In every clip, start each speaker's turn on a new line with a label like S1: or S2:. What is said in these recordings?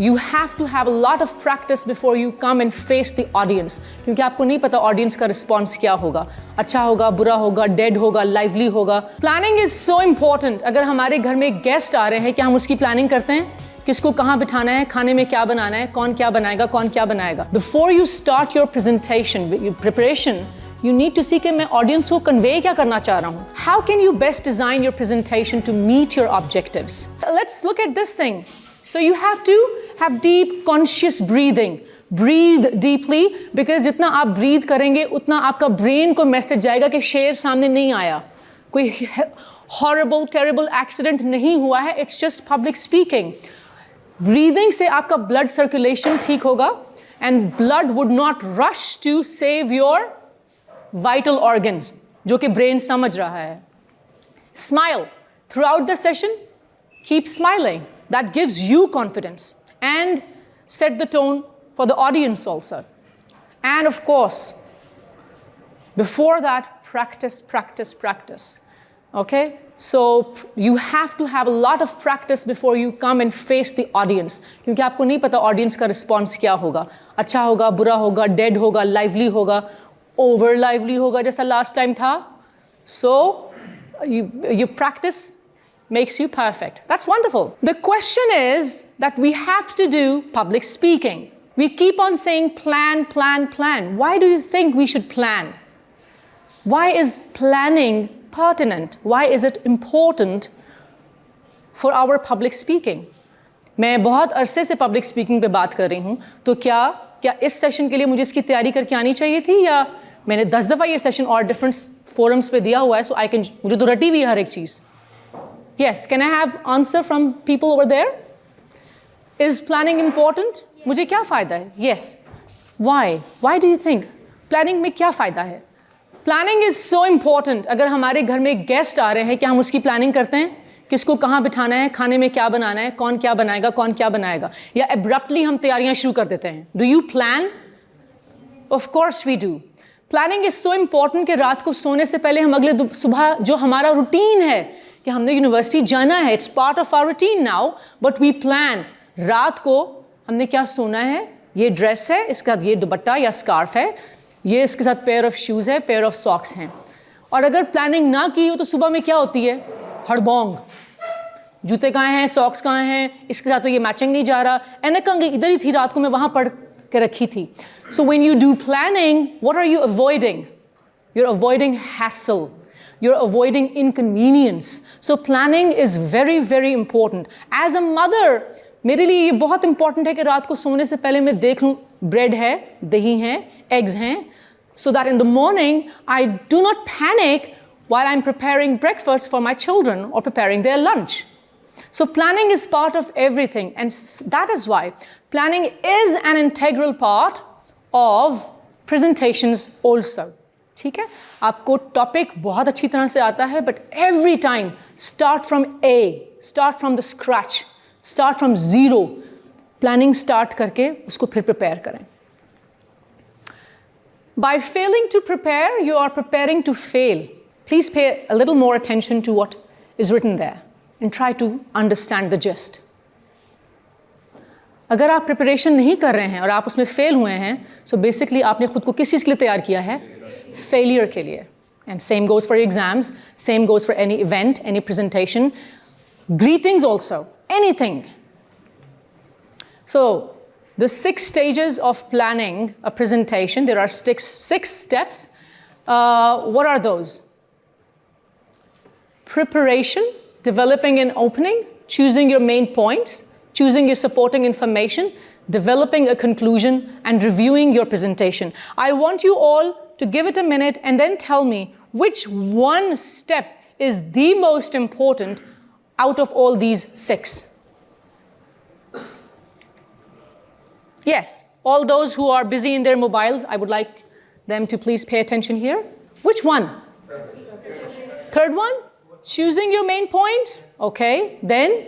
S1: You have to have a lot of practice before you come and face the audience, क्योंकि आपको नहीं पता audience का response क्या होगा, अच्छा होगा, बुरा होगा, dead होगा, lively होगा. Planning is so important. अगर हमारे घर में guest आ रहे हैं, क्या हम उसकी planning करते हैं? किसको कहाँ बिठाना है, खाने में क्या बनाना है, कौन क्या बनाएगा, कौन क्या बनाएगा. Before you start your presentation, your preparation, you need to see कि मैं audience को convey क्या करना चाह रहा हूँ. How can you best design your presentation to meet your objectives? Let's look at this thing. So you have to have deep conscious breathing. Breathe deeply because जितना आप breathe करेंगे उतना आपका brain को message जाएगा कि शेर सामने नहीं आया, कोई horrible terrible accident नहीं हुआ है, it's just public speaking. Breathing से आपका blood circulation ठीक होगा and blood would not rush to save your vital organs जो कि brain समझ रहा है. Smile throughout the session. Keep smiling. That gives you confidence and set the tone for the audience also. And of course, before that, practice, practice, practice. Okay? So you have to have a lot of practice before you come and face the audience. क्योंकि आपको नहीं पता audience का response क्या होगा, अच्छा होगा, बुरा होगा, dead होगा, lively होगा, over lively होगा जैसा last time था. So you practice makes you perfect. That's wonderful. The question is that we have to do public speaking. We keep on saying plan, plan, plan. Why do you think we should plan? Why is planning pertinent? Why is it important for our public speaking? मैं बहुत अरसे से public speaking पे बात कर रही हूँ, तो क्या इस session के लिए मुझे इसकी तैयारी करके आनी चाहिए थी या मैंने 10 दफ़ा ये session और different forums पे दिया हुआ है, so I can मुझे तो रटी हुई है हर एक चीज़. Yes, can I have answer from people over there? Is planning important? मुझे क्या फ़ायदा है? Yes. Why? Why do you think? Planning में क्या फ़ायदा है? Planning is so important. अगर हमारे घर में गेस्ट आ रहे हैं, क्या हम उसकी planning करते हैं? किसको कहाँ बिठाना है, खाने में क्या बनाना है, कौन क्या बनाएगा, कौन क्या बनाएगा, या abruptly हम तैयारियाँ शुरू कर देते हैं? Do you plan? Of course we do. Planning is so important कि रात को सोने से पहले हम अगले सुबह जो हमारा रूटीन है कि हमने यूनिवर्सिटी जाना है, it's part of our routine now, but we plan. रात को हमने क्या सोना है, ये ड्रेस है, इसके साथ ये दुपट्टा या स्कार्फ है, ये इसके साथ पेयर ऑफ शूज़ है, पेयर ऑफ सॉक्स हैं. और अगर प्लानिंग ना की हो तो सुबह में क्या होती है, हड़बोंग, जूते कहाँ हैं, सॉक्स कहाँ हैं, इसके साथ तो ये मैचिंग नहीं जा रहा, एनकंग इधर ही थी, रात को मैं वहाँ पढ़ के रखी थी. So when you do planning, what are you avoiding? You are avoiding hassle. You're avoiding inconvenience. So planning is very, very important. As a mother, मेरे लिए ये बहुत important है कि रात को सोने से पहले मैं देख लूँ bread है, दही है, eggs हैं, so that in the morning I do not panic while I'm preparing breakfast for my children or preparing their lunch. So planning is part of everything, and that is why planning is an integral part of presentations also. ठीक है, आपको topic बहुत अच्छी तरह से आता है, but every time start from A, start from the scratch, start from zero. Planning start करके उसको फिर प्रिपेयर करें. By failing to prepare, you are preparing to fail. Please pay a little more attention to what is written there and try to understand the gist. अगर आप preparation नहीं कर रहे हैं और आप उसमें फेल हुए हैं, सो बेसिकली आपने खुद को किस चीज़ के लिए तैयार किया है? Failure के लिए. And same goes for exams, same goes for any event, any presentation, greetings also, anything. So the 6 stages of planning a presentation, there are six steps. What are those? Preparation, developing an opening, choosing your main points, choosing your supporting information, developing a conclusion, and reviewing your presentation. I want you all to give it a minute and then tell me which one step is the most important out of all these 6. Yes, all those who are busy in their mobiles, I would like them to please pay attention here. Which one? Third one? Choosing your main points? Okay, then?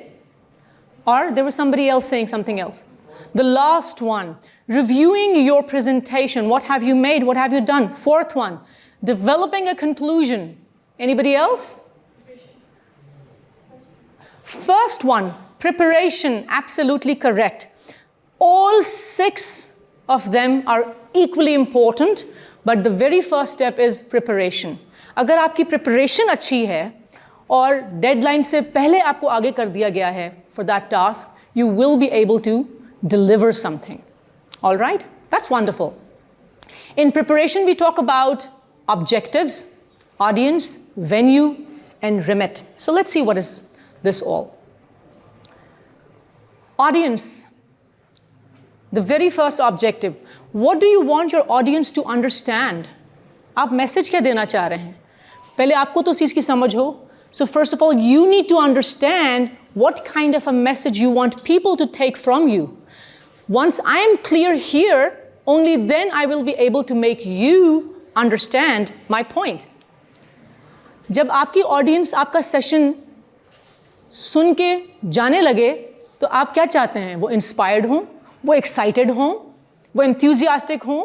S1: Or there was somebody else saying something else. The last one, reviewing your presentation. What have you made? What have you done? Fourth one, developing a conclusion. Anybody else? First one, preparation, absolutely correct. All 6 of them are equally important, but the very first step is preparation. अगर आपकी preparation अच्छी है और deadline से पहले आपको आगे कर दिया गया है for that task, you will be able to deliver something. All right? That's wonderful. In preparation, we talk about objectives, audience, venue, and remit. So let's see what is this all. Audience. The very first objective. What do you want your audience to understand? आप message क्या देना चाह रहे हैं? पहले आपको तो उस चीज़ की समझ हो. So first of all, you need to understand what kind of a message you want people to take from you. Once I am clear here, only then I will be able to make you understand my point. जब आपकी audience आपका session सुन के जाने लगे, तो आप क्या चाहते हैं? वो inspired हों, वो excited हों, वो enthusiastic हों,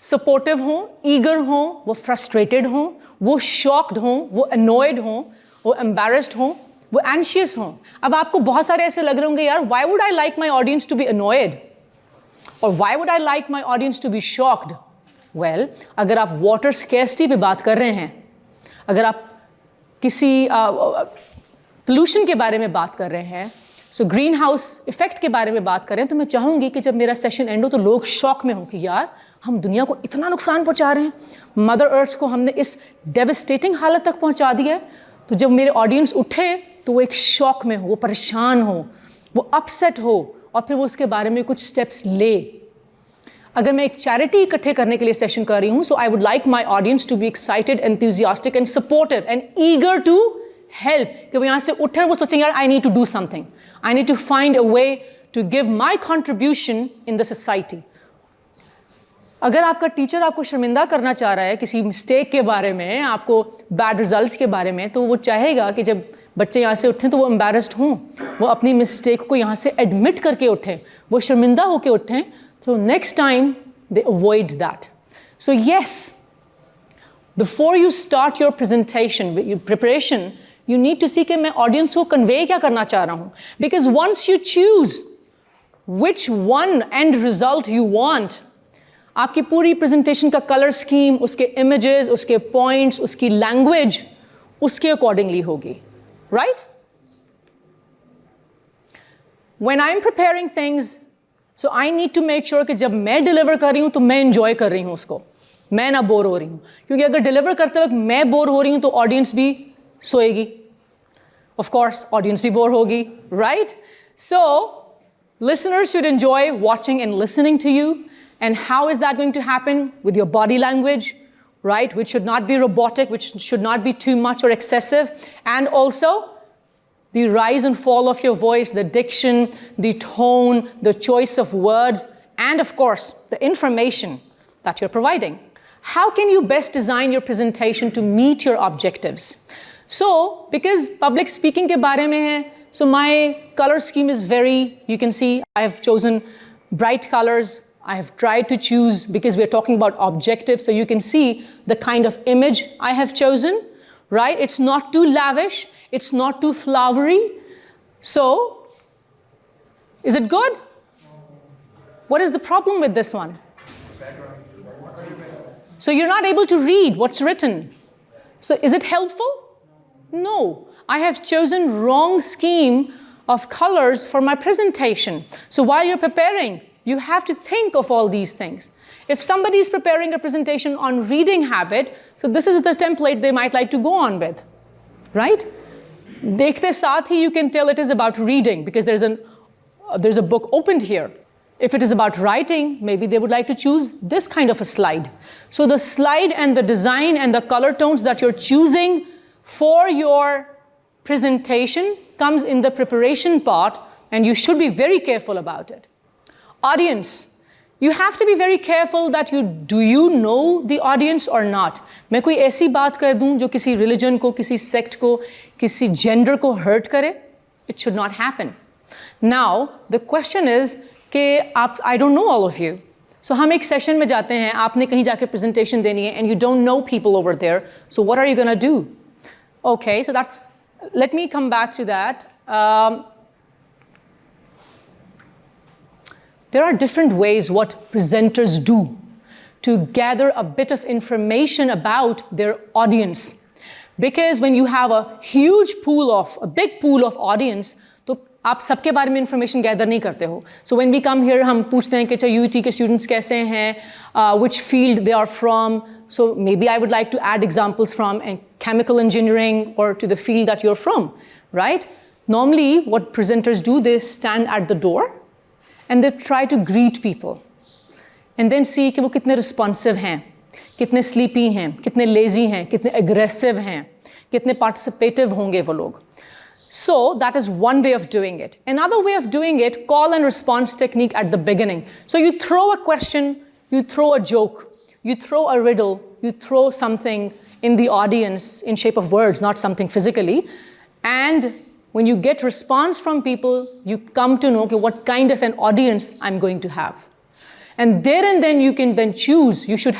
S1: supportive हों, eager हों, वो frustrated हों, वो shocked हों, वो annoyed हों, वो embarrassed हों, वो anxious हों. अब आपको बहुत सारे ऐसे लग रहे होंगे यार, why would I like my audience to be annoyed? Or why would I like my audience to be shocked? Well, अगर आप water scarcity पे बात कर रहे हैं, अगर आप किसी pollution के बारे में बात कर रहे हैं, so ग्रीन हाउस इफेक्ट के बारे में बात करें, तो मैं चाहूँगी कि जब मेरा सेशन एंड हो तो लोग शॉक में हों कि यार हम दुनिया को इतना नुकसान पहुँचा रहे हैं, मदर अर्थ को हमने इस डेविस्टेटिंग हालत तक पहुँचा दिया है. तो जब मेरे ऑडियंस उठे तो वो एक शॉक में हो, वो परेशान हो, वो अपसेट हो और फिर वो उसके बारे में कुछ स्टेप्स ले. अगर मैं एक चैरिटी इकट्ठे करने के लिए सेशन कर रही हूँ, so I would like my audience to be excited, enthusiastic and supportive and eager to help. कि वो यहाँ से उठे वो सोचेंगे यार I need to do something, I need to find a way to give my contribution in the society. अगर आपका टीचर आपको शर्मिंदा करना चाह रहा है किसी मिस्टेक के बारे में, आपको बैड रिजल्ट्स के बारे में, तो वो चाहेगा कि जब बच्चे यहाँ से उठें तो वो एम्बैरेस्ड हों, वो अपनी मिस्टेक को यहाँ से एडमिट करके उठें, वो शर्मिंदा होकर उठें. So next time they avoid that. So yes, before you start your presentation, your preparation, you need to see कि मैं audience को convey क्या करना चाह रहा हूँ. Because once you choose which one end result you want, आपकी पूरी presentation का color scheme, उसके images, उसके points, उसकी language, उसके accordingly होगी. Right? When I'm preparing things, so I need to make sure कि जब मैं deliver कर रही हूँ तो मैं enjoy कर रही हूँ उसको, मैं ना bore हो रही हूँ. क्योंकि अगर deliver करते वक्त मैं bore हो रही हूँ तो audience भी सोएगी. Of course, audience भी bore होगी, right? So, listeners should enjoy watching and listening to you. And how is that going to happen? With your body language, right? Which should not be robotic, which should not be too much or excessive. And also, the rise and fall of your voice, the diction, the tone, the choice of words, and of course, the information that you're providing. How can you best design your presentation to meet your objectives? So, because public speaking के बारे में है, so my color scheme is very, you can see, I have chosen bright colors. I have tried to choose, because we're talking about objectives, so you can see the kind of image I have chosen, right? It's not too lavish, it's not too flowery. So, is it good? What is the problem with this one? So you're not able to read what's written. So is it helpful? No, I have chosen wrong scheme of colors for my presentation. So while you're preparing, you have to think of all these things. If somebody is preparing a presentation on reading habit, so this is the template they might like to go on with, right? Dekhte saath hi you can tell it is about reading because there's a book opened here. If it is about writing, maybe they would like to choose this kind of a slide. So the slide and the design and the color tones that you're choosing for your presentation comes in the preparation part, and you should be very careful about it. Audience, you have to be very careful that do you know the audience or not? मैं कोई ऐसी बात कर दूं जो किसी religion को, किसी sect को, किसी gender को hurt करे? It should not happen. Now, the question is कि I don't know all of you. So हम एक session में जाते हैं, आपने कहीं जाकर presentation देनी है, and you don't know people over there. So what are you going to do? Okay, so let me come back to that. There are different ways what presenters do to gather a bit of information about their audience. Because when you have a big pool of audience, तो आप सबके बारे में information gather नहीं करते हो. So when we come here, हम पूछते हैं कि अच्छा UET के students कैसे हैं, which field they are from. So maybe I would like to add examples from chemical engineering or to the field that you're from, right? Normally, what presenters do, they stand at the door and they try to greet people and then see कि वो कितने responsive हैं, कितने sleepy हैं, कितने lazy हैं, कितने aggressive हैं, कितने participative होंगे वो लोग. So that is one way of doing it. Another way of doing it, call and response technique at the beginning. So you throw a question, you throw a joke, you throw a riddle, you throw something in the audience in shape of words, not something physically. And when you get response from people, you come to know, okay, what kind of an audience I'm going to have. And there and then you can then choose. You should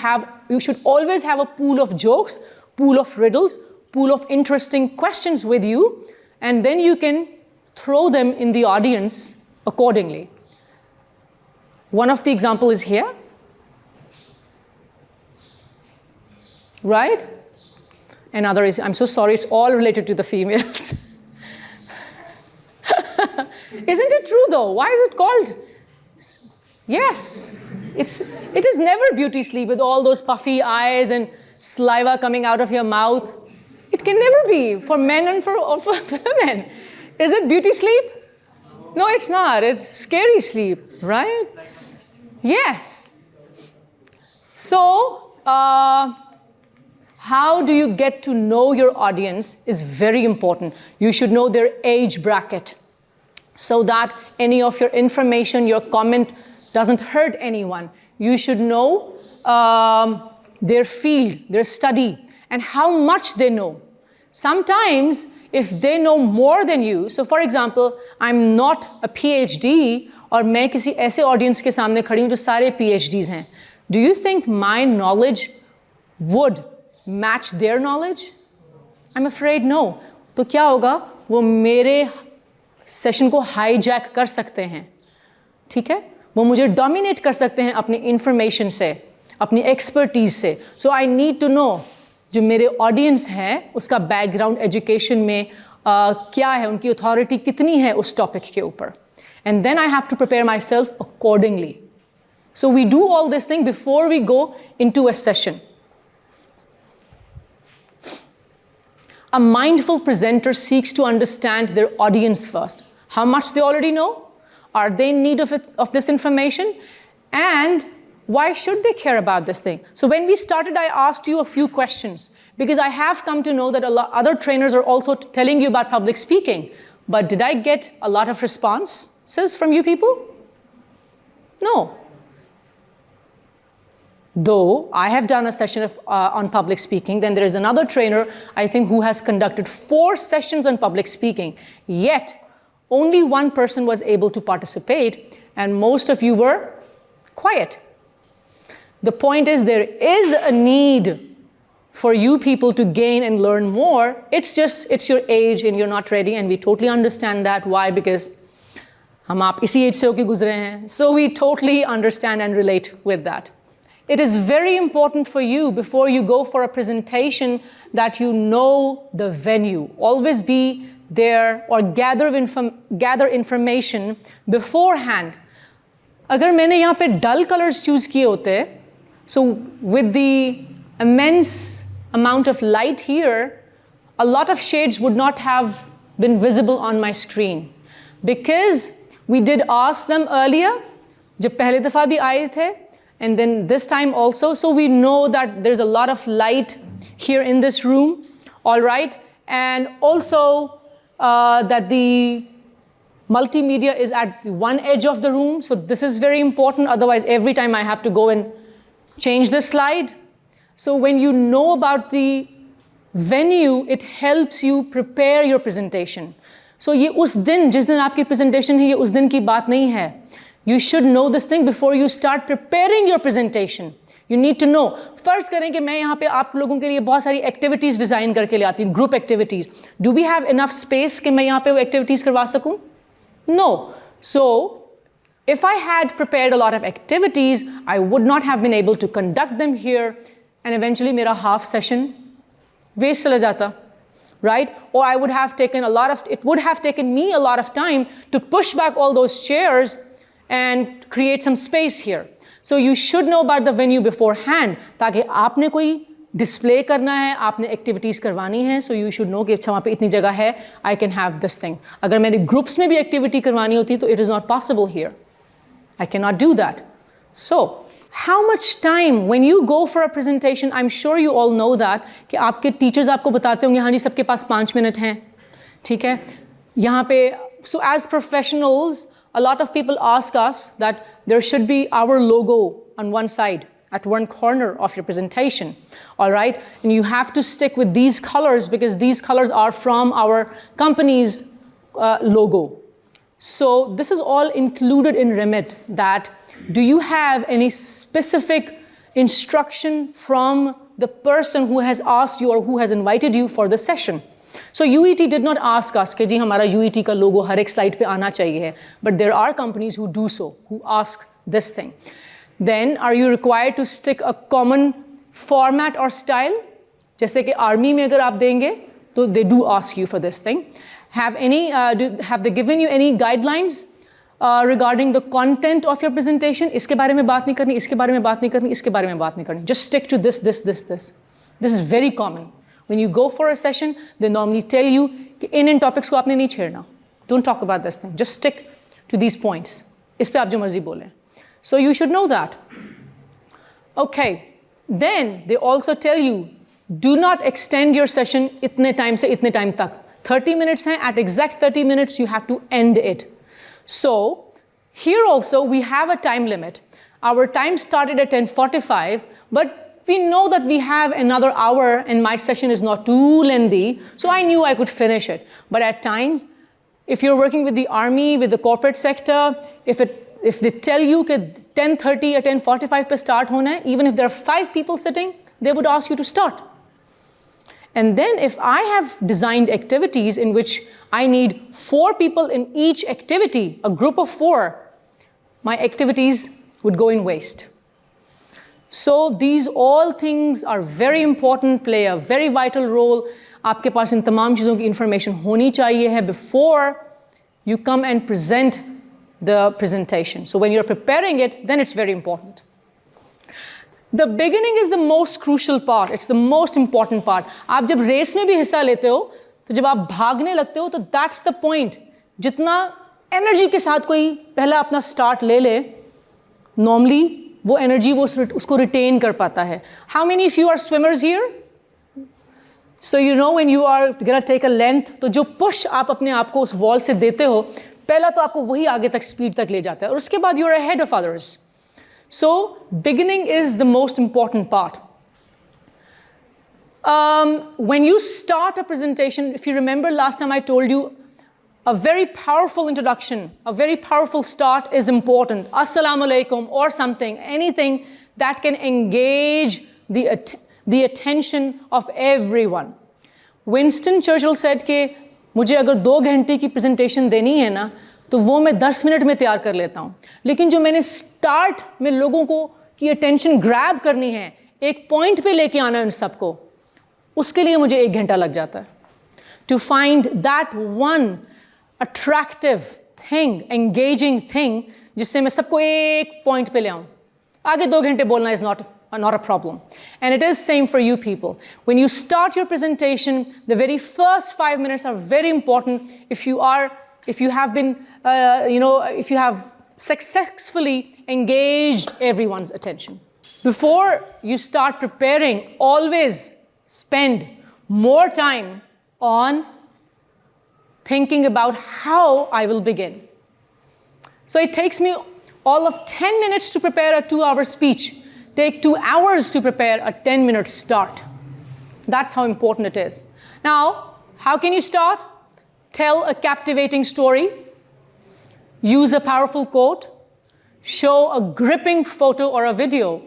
S1: always have a pool of jokes, pool of riddles, pool of interesting questions with you, and then you can throw them in the audience accordingly. One of the example is here. Right? Another is, I'm so sorry, it's all related to the females. Isn't it true though? Why is it called? Yes, it is never beauty sleep with all those puffy eyes and saliva coming out of your mouth. It can never be for men and for women. Is it beauty sleep? No, it's not. It's scary sleep, right? Yes. So, how do you get to know your audience is very important. You should know their age bracket so that any of your information, your comment doesn't hurt anyone. You should know their field, their study, and how much they know. Sometimes, if they know more than you, so for example, I'm not a PhD और मैं किसी ऐसे audience के सामने खड़ी हूँ जो सारे PhDs हैं. Do you think my knowledge would match their knowledge? I'm afraid no. तो क्या होगा? वो मेरे सेशन को hijack कर सकते हैं. ठीक है? वो मुझे dominate कर सकते हैं अपनी information से, अपनी expertise से. So I need to know जो मेरे audience है, उसका background education में क्या है, उनकी authority कितनी है उस topic के ऊपर. And then I have to prepare myself accordingly. So we do all this thing before we go into a session. A mindful presenter seeks to understand their audience first. How much they already know? Are they in need of this information? And why should they care about this thing? So when we started, I asked you a few questions because I have come to know that other trainers are also telling you about public speaking. But did I get a lot of responses from you people? No. Though I have done a session on public speaking, then there is another trainer, I think, who has conducted 4 sessions on public speaking. Yet, only one person was able to participate, and most of you were quiet. The point is, there is a need for you people to gain and learn more. It's your age and you're not ready, and we totally understand that. Why? Because हम आप इसी age से होके गुजरे हैं. So we totally understand and relate with that. It is very important for you before you go for a presentation that you know the venue. Always be there or gather information beforehand. अगर मैंने यहाँ पे dull colors choose किए होते, so with the immense amount of light here, a lot of shades would not have been visible on my screen. Because we did ask them earlier, जब पहले दफ़ा भी आए थे, and then this time also, so we know that there's a lot of light here in this room, all right? And also that the multimedia is at one edge of the room, so this is very important, otherwise every time I have to go and change the slide. So when you know about the venue, it helps you prepare your presentation. So ये उस दिन, जिस दिन आपकी presentation है, ये उस दिन की बात नहीं है. You should know this thing before you start preparing your presentation. You need to know. First करें कि मैं यहाँ पे आप लोगों के लिए बहुत सारी activities design करके ले आती हूँ, group activities. Do we have enough space कि मैं यहाँ पे वो activities करवा सकूँ? No. So If I had prepared a lot of activities, I would not have been able to conduct them here, and eventually मेरा half session waste चला जाता, right? Or I would have taken it would have taken me a lot of time to push back all those chairs and create some space here. So you should know about the venue beforehand, ताकि आपने कोई display करना है, आपने activities करवानी है, so you should know कि अच्छा वहाँ पे इतनी जगह है, I can have this thing. अगर मैंने ग्रुप्स में भी एक्टिविटी करवानी होती तो it is not possible here. I cannot do that. So, how much time when you go for a presentation, I'm sure you all know that कि आपके teachers आपको बताते होंगे हाँ जी सबके पास 5 मिनट हैं, ठीक है? यहाँ पे, so as professionals, a lot of people ask us that there should be our logo on one side, at one corner of your presentation, all right? And you have to stick with these colors because these colors are from our company's logo. So this is all included in Remit. That do you have any specific instruction from the person who has asked you or who has invited you for the session? So UET did not ask us कि जी हमारा UET का logo हर एक slide पे आना चाहिए है, but there are companies who do so, who ask this thing. Then are you required to stick a common format or style? जैसे कि army में अगर आप देंगे तो they do ask you for this thing. Have they given you any guidelines regarding the content of your presentation? इसके बारे में बात नहीं करनी, इसके बारे में बात नहीं करनी, इसके बारे में बात नहीं करनी. Just stick to this. This is very common. When you go for a session, they normally tell you कि इन topics को आपने नहीं छेड़ना. Don't talk about this thing. Just stick to these points. इस पे आप जो मर्जी बोलें. So you should know that. Okay. Then they also tell you, do not extend your session इतने time से इतने time तक. 30 minutes हैं, at exact 30 minutes you have to end it. So here also we have a time limit. Our time started at 10:45, but we know that we have another hour and my session is not too lengthy, so I knew I could finish it. But at times, if you're working with the army, with the corporate sector, if they tell you that 10:30 or 10:45 पे start होना है, even if there are 5 people sitting, they would ask you to start. And then if I have designed activities in which I need 4 people in each activity, a group of 4, my activities would go in waste. So these all things are very important, play a very vital role. आपके पास इन तमाम चीज़ों की information होनी चाहिए है before you come and present the presentation. So when you're preparing it, then it's very important. The beginning is the most crucial part. It's the most important part. आप जब race में भी हिस्सा लेते हो, तो जब आप भागने लगते हो, तो that's the point. जितना एनर्जी के साथ कोई पहला अपना स्टार्ट ले ले, normally वो एनर्जी वो उसको रिटेन कर पाता है. How many of you are swimmers here? So you know when you are gonna take a length, तो जो push आप अपने आप को उस wall से देते हो, पहला तो आपको वही आगे तक स्पीड तक ले जाता है, और उसके बाद you're ahead of others. So beginning is the most important part. When you start a presentation, if you remember last time I told you, a very powerful introduction, a very powerful start is important. Assalamu alaikum or something, anything that can engage the attention of everyone. Winston Churchill said कि मुझे अगर 2 घंटे की presentation देनी है ना, तो वो मैं 10 मिनट में तैयार कर लेता हूँ. लेकिन जो मैंने स्टार्ट में लोगों को की अटेंशन ग्रैब करनी है, एक पॉइंट पे लेके आना है उन सबको, उसके लिए मुझे 1 घंटा लग जाता है. To find that one attractive thing, engaging thing, जिससे मैं सबको एक पॉइंट पे ले आऊँ. आगे 2 घंटे बोलना is not a problem. And it is same for you people. When you start your presentation, the very first 5 minutes are very important. If you have been, if you have successfully engaged everyone's attention. Before you start preparing, always spend more time on thinking about how I will begin. So it takes me all of 10 minutes to prepare a 2-hour speech. Take 2 hours to prepare a 10-minute start. That's how important it is. Now, how can you start? Tell a captivating story, use a powerful quote, show a gripping photo or a video,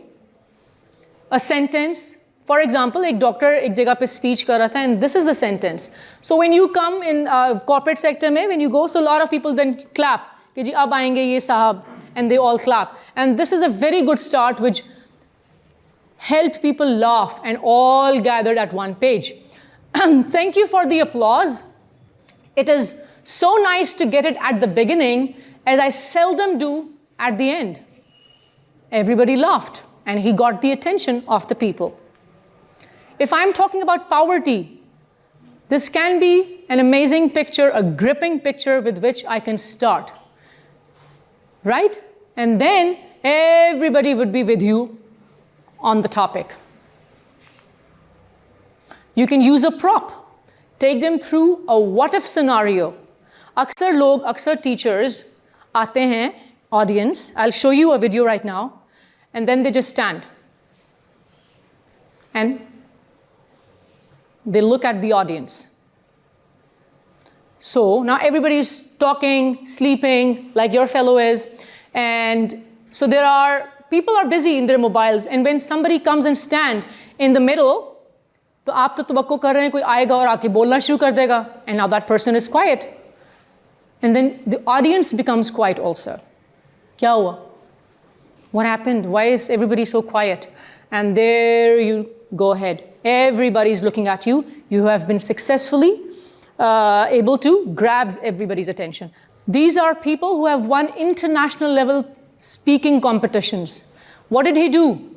S1: a sentence. For example, एक doctor एक जगह पे speech कर रहा था, and this is the sentence. So when you come in corporate sector में, when you go, so a lot of people then clap कि जी अब आएंगे ये साहब, and they all clap. And this is a very good start which helped people laugh and all gathered at one page. Thank you for the applause. It is so nice to get it at the beginning, as I seldom do at the end. Everybody laughed and he got the attention of the people. If I'm talking about poverty, this can be an amazing picture, a gripping picture with which I can start. Right? And then everybody would be with you on the topic. You can use a prop. Take them through a what-if scenario. अक्सर teachers आते हैं, audience. I'll show you a video right now. And then they just stand. And they look at the audience. So now everybody's talking, sleeping, like your fellow is. And so people are busy in their mobiles. And when somebody comes and stand in the middle, तो आप तो तवक्को कर रहे हैं कोई आएगा और आके बोलना शुरू कर देगा. And now that person is quiet. And then the audience becomes quiet also. क्या हुआ? What happened? Why is everybody so quiet? And there you go ahead. Everybody's looking at you. You have been successfully able to grab everybody's attention. These are people who have won international level speaking competitions. What did he do?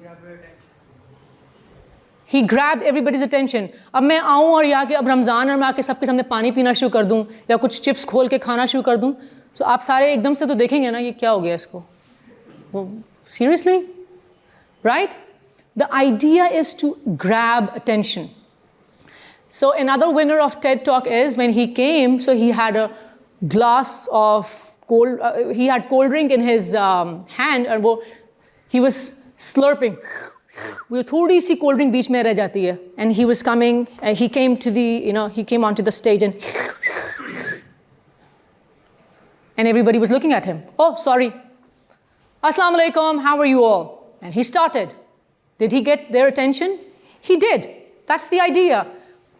S1: He grabbed everybody's attention. अब मैं आऊँ और यहाँ के अब रमज़ान और मैं आके सबके सामने पानी पीना शुरू कर दूँ या कुछ चिप्स खोल के खाना शुरू कर दूँ, तो आप सारे एकदम से तो देखेंगे ना ये क्या हो गया इसको. Seriously? Right? The idea is to grab attention. So another winner of TED Talk is when he came, so he had a glass of he had cold drink in his hand and he was slurping. वो थोड़ी सी cold drink बीच में रह जाती है. And he was coming, he came onto the stage and everybody was looking at him. Oh, sorry. Assalamu alaikum, how are you all? And he started. Did he get their attention? He did. That's the idea.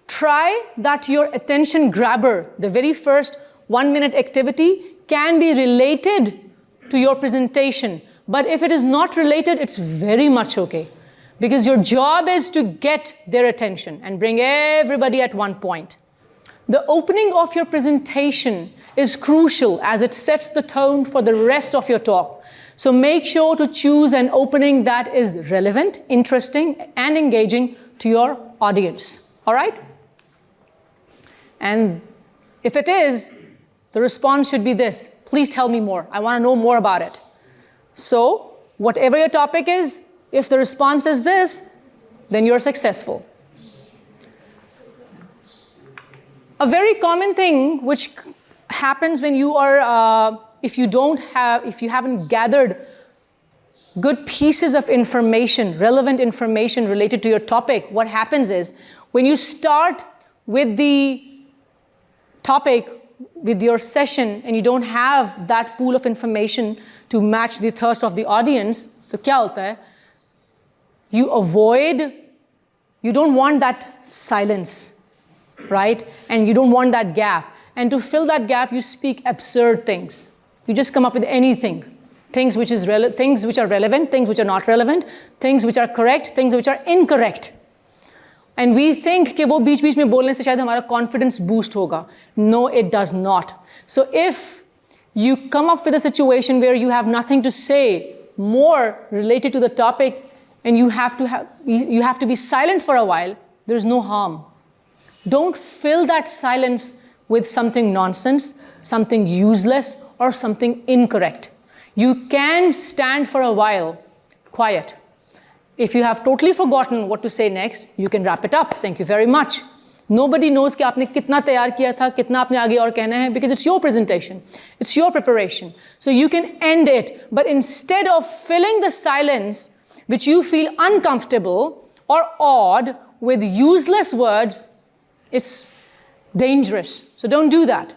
S1: Try that your attention grabber, the very first 1-minute activity, can be related to your presentation. But if it is not related, it's very much okay. Because your job is to get their attention and bring everybody at one point. The opening of your presentation is crucial as it sets the tone for the rest of your talk. So make sure to choose an opening that is relevant, interesting, and engaging to your audience. All right? And if it is, the response should be this. Please tell me more. I want to know more about it. So whatever your topic is, if the response is this, then you're successful. A very common thing which happens when you are, if you haven't gathered good pieces of information, relevant information related to your topic, what happens is when you start with the topic, with your session, and you don't have that pool of information to match the thirst of the audience, so क्या होता है? You don't want that silence, right? And you don't want that gap. And to fill that gap, you speak absurd things. You just come up with anything. Things which are relevant, things which are not relevant, things which are correct, things which are incorrect. And we think कि वो बीच-बीच में बोलने से शायद हमारा confidence boost होगा. No, it does not. So if you come up with a situation where you have nothing to say more related to the topic and you have to be silent for a while, there's no harm. Don't fill that silence with something nonsense, something useless, or something incorrect. You can stand for a while quiet. If you have totally forgotten what to say next, you can wrap it up. Thank you very much. Nobody knows कि आपने कितना तैयार किया था, कितना आपने आगे और कहना है, because it's your presentation. It's your preparation. So you can end it. But instead of filling the silence, which you feel uncomfortable or odd with useless words, it's dangerous. So don't do that.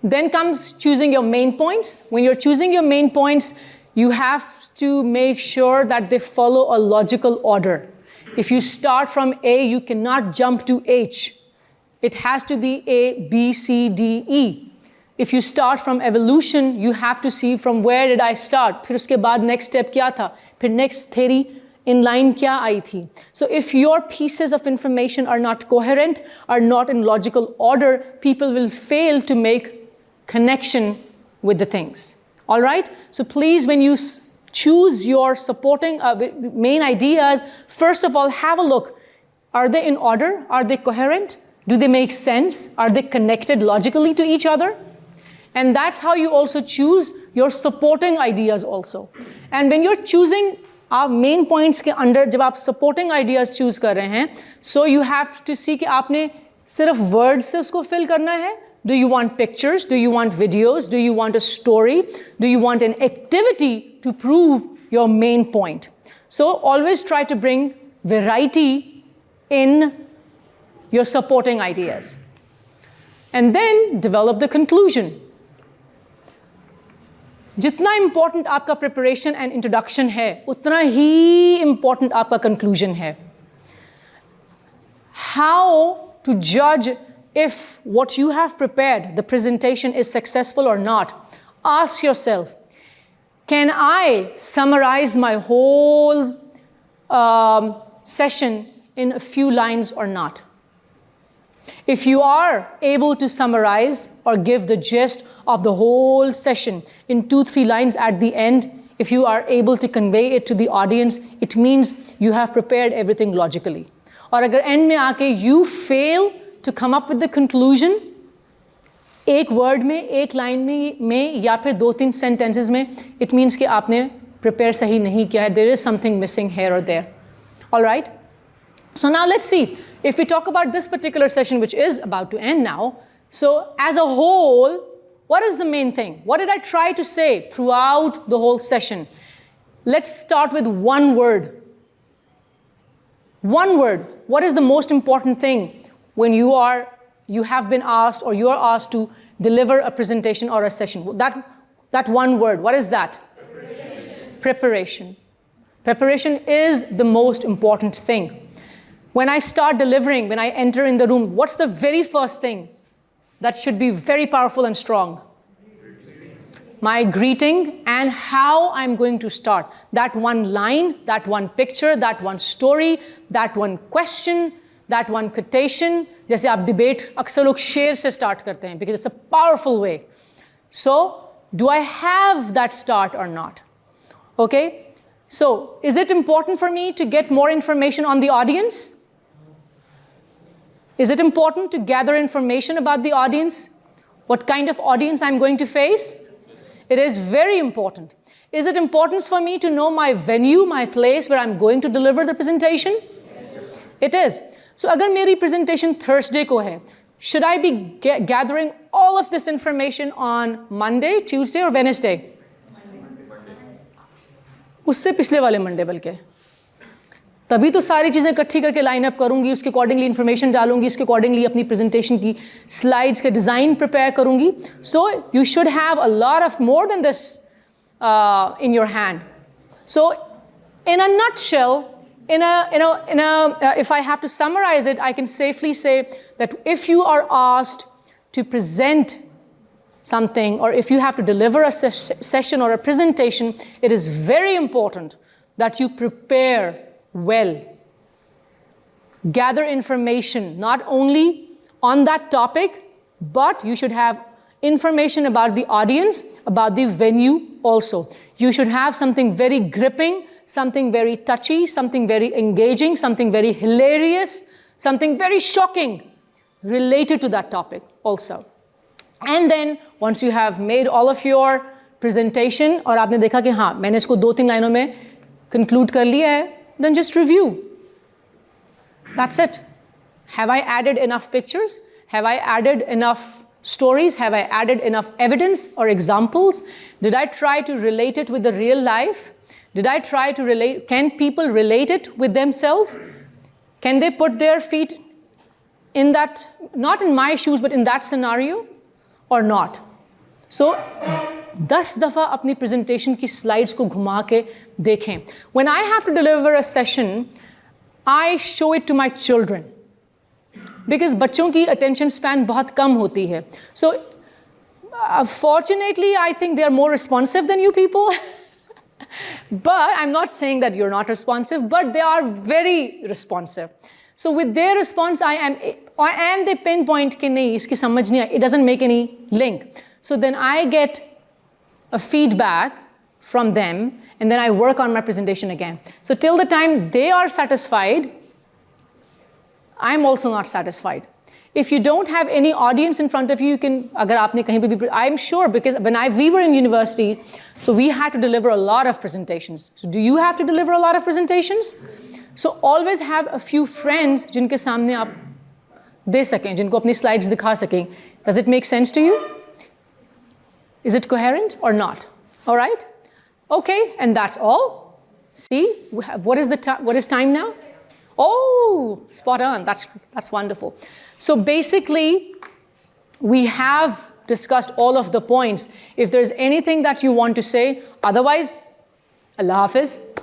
S1: Then comes choosing your main points. When you're choosing your main points, you have to make sure that they follow a logical order. If you start from A, you cannot jump to H. It has to be A, B, C, D, E. If you start from evolution, you have to see from where did I start. फिर उसके बाद next step क्या था, फिर next theory in line क्या आई थी. So if your pieces of information are not coherent, are not in logical order, people will fail to make connection with the things. All right? So please, when you choose your supporting main ideas, first of all, have a look. Are they in order? Are they coherent? Do they make sense? Are they connected logically to each other? And that's how you also choose your supporting ideas also. And when you're choosing our main points के अंदर जब आप supporting ideas choose कर रहे हैं, so you have to see कि आपने सिर्फ words से उसको fill करना है. Do you want pictures? Do you want videos? Do you want a story? Do you want an activity to prove your main point? So always try to bring variety in your supporting ideas. And then develop the conclusion. जितना important आपका preparation and introduction है, उतना ही important आपका conclusion है. How to judge if what you have prepared, the presentation, is successful or not? Ask yourself, can I summarize my whole session in a few lines or not? If you are able to summarize or give the gist of the whole session in 2-3 lines at the end, if you are able to convey it to the audience, it means you have prepared everything logically. और अगर end में आके you fail to come up with the conclusion, एक word में, एक line में या फिर 2-3 sentences में, it means कि आपने prepare सही नहीं किया है. There is something missing here or there. All right? So now let's see. If we talk about this particular session, which is about to end now, so as a whole, what is the main thing? What did I try to say throughout the whole session? Let's start with one word. One word. What is the most important thing when you have been asked or you are asked to deliver a presentation or a session? That one word, what is that? Preparation. Preparation. Preparation is the most important thing. When I start delivering, when I enter in the room, what's the very first thing that should be very powerful and strong? My greeting and how I'm going to start. That one line, that one picture, that one story, that one question, that one quotation. जैसे आप debate अक्सर लोग शेर से start करते हैं because it's a powerful way. So, do I have that start or not? Okay? So, is it important for me to get more information on the audience? Is it important to gather information about the audience? What kind of audience I'm going to face? It is very important. Is it important for me to know my venue, my place where I'm going to deliver the presentation? Yes. It is. So, अगर मेरी presentation Thursday को है, should I be gathering all of this information on Monday, Tuesday or Wednesday? उससे पिछले वाले Monday बल्कि तभी तो सारी चीज़ें इकट्ठी करके लाइन अप करूंगी, उसके अकॉर्डिंगली इन्फॉर्मेशन डालूंगी, उसके अकॉर्डिंगली अपनी प्रेजेंटेशन की स्लाइड्स के डिज़ाइन प्रिपेयर करूंगी. So you should have a lot of more than this in your hand. So in a nutshell, if I have to summarize it, I can safely say that if you are asked to present something or if you have to deliver a session or a presentation, it is very important that you prepare well. Gather information not only on that topic, but you should have information about the audience, about the venue also. You should have something very gripping, something very touchy, something very engaging, something very hilarious, something very shocking related to that topic also. And then once you have made all of your presentation और आपने देखा कि हाँ मैंने इसको 2-3 लाइनों में conclude कर लिया है, then just review. That's it. Have I added enough pictures? Have I added enough stories? Have I added enough evidence or examples? Did I try to relate it with the real life? Did I try to relate? Can people relate it with themselves? Can they put their feet in that, not in my shoes, but in that scenario or not? So, 10 दफ़ा अपनी presentation की slides को घुमा के देखें. When I have to deliver a session, I show it to my children. Because बच्चों की attention span बहुत कम होती है. So, Fortunately, I think they're more responsive than you people. But I'm not saying that you're not responsive, but they are very responsive. So with their response, and they pinpoint कि नहीं इसकी समझ नहीं आई, it doesn't make any link. So then I get a feedback from them, and then I work on my presentation again. So till the time they are satisfied, I'm also not satisfied. If you don't have any audience in front of you, you can, अगर आपने कहीं पे भी, I'm sure, because when we were in university, so we had to deliver a lot of presentations. So do you have to deliver a lot of presentations? So always have a few friends जिनके सामने आप दे सकें, जिनको अपनी slides दिखा सकें. Does it make sense to you? Is it coherent or not? All right? Okay, and that's all. See, what is time now? Oh, spot on. That's wonderful. So basically, we have discussed all of the points. If there's anything that you want to say, otherwise, Allah Hafiz.